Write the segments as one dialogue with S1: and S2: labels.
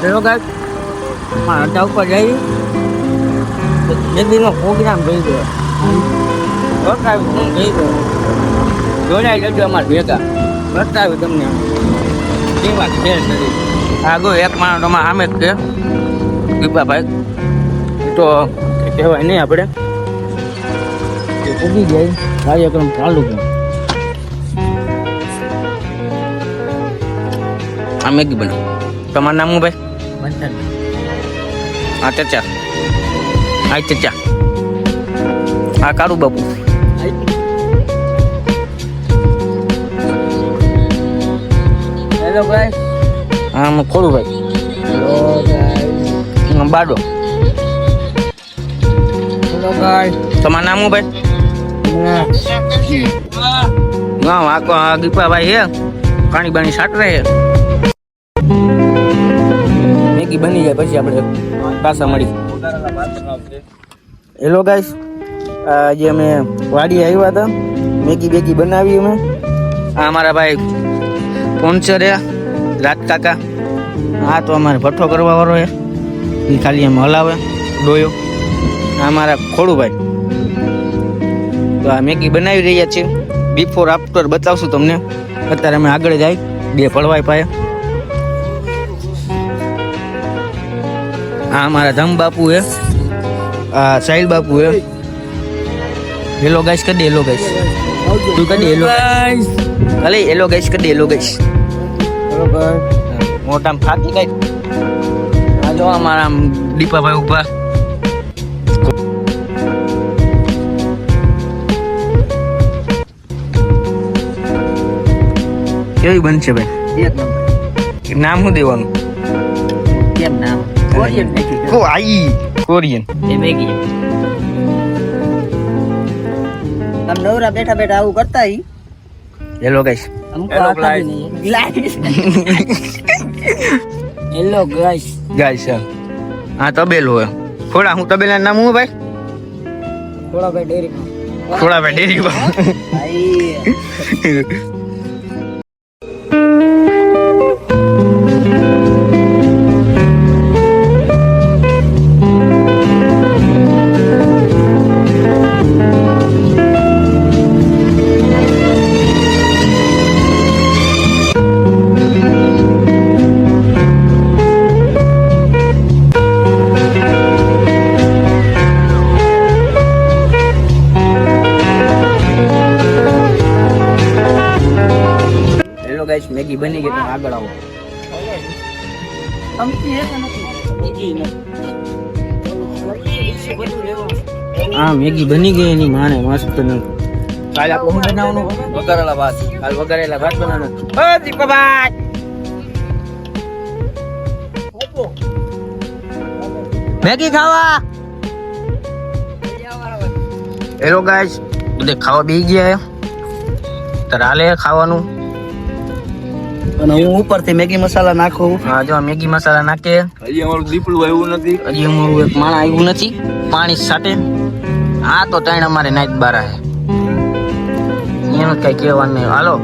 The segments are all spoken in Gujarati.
S1: ચલો ગાઈસ અડધા ઉપર જઈ નદીનો પ્રોગ્રામ થઈ ગયો બતાવી થઈ ગયો જોડાઈ જજો અમારે ભેગા બતાવ્યું તમને એ વાત ફેર કરી આગો એક માણસ તમારા સામે જ છે દીપાભાઈ તો કહેવાય નહીં આપણે ઉગી જાય કાર્યક્રમ ચાલુ છે આ મેગી બને તમારું નામ હું ભાઈ હા ચર્ચા હા ચર્ચા હા કાળુ બાપુ હેલો ભાઈ હા હું ખોડું ભાઈ બાડો હેલો ભાઈ તમારું નામ હું ભાઈ હા આખો દીપાભાઈ હે પાણી બાણી સાટ રહે મેગી બની જાય પછી આપણે પાછા મળી હેલો ગાઈસ આજે અમે વાડી આવ્યા હતા મેગી બેગી બનાવી અમે આ અમારા ભાઈ સ્પોન્સર હે રાજ કાકા હા તો અમારે ભઠ્ઠો કરવા વાળો હે એ ખાલી એમ હલાવે ડોયો આ અમારા ખોડુભાઈ તો આ મેગી બનાવી રહ્યા છીએ બિફોર આફ્ટર બતાવશું તમને અત્યારે અમે આગળ જાય બે ફળવાય પાયા હા અમારા ધમ બાપુ હે આ સાહિલ બાપુ હે હેલો ગાઈસ કરી દે હેલો ગાઈસ તું કરી દે હેલો ગાઈસ ભલે હેલો ગાઈસ કરી દે હેલો ગાઈસ બરોબર મોટામ ફાકી ગઈ આ જો અમારા દીપાભાઈ ઉભા કેવી બનશે ભાઈ એક નંબર નામ શું દેવાનું કેમ નામ કોરિયન મેગી કોરિયન એ મેગી हम नवरा बैठा बैठा आવું કરતા ही हेलो गाइस हमको आता भी नहीं हेलो गाइस गाइस हां तबेलो है थोड़ा हूं तबेला नाम हूं भाई थोड़ा भाई डेरी भाई गाइस मैगी बनी गई तो આગળ આવો હા મેગી બની ગઈ એની માને મસ્ત ને કાલ આપણે શું બનાવવાનું વઘારેલા ભાત કાલ વઘારેલા ભાત બનાવવાનું ઓ દીપાભાઈ મેગી ખાવા હેલો ગાઈસ બધે ખાવા બેસી ગયા તો હાલે ખાવાનું અને હું ઉપરથી મેગી મસાલા નાખું હા જો મેગી મસાલા નાખે હજી અમારું દીપડું આવ્યું નથી હજી અમારું એક માણા આવ્યું નથી પાણી સાથે આ તો ત્રણ અમારે નાઈટ બારા હે એનું કઈ કહેવાનું નહીં હાલો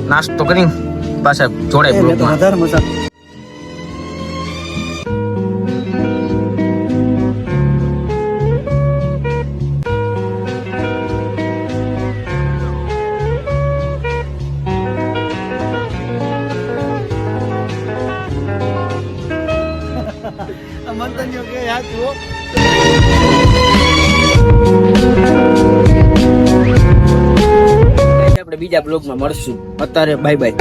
S1: નાસ્તો કરી પાછા જોડે વધારે મજા મંતન્યો કે યાદ જુઓ આપણે બીજા બ્લોગમાં મળશું અત્યારે બાય બાય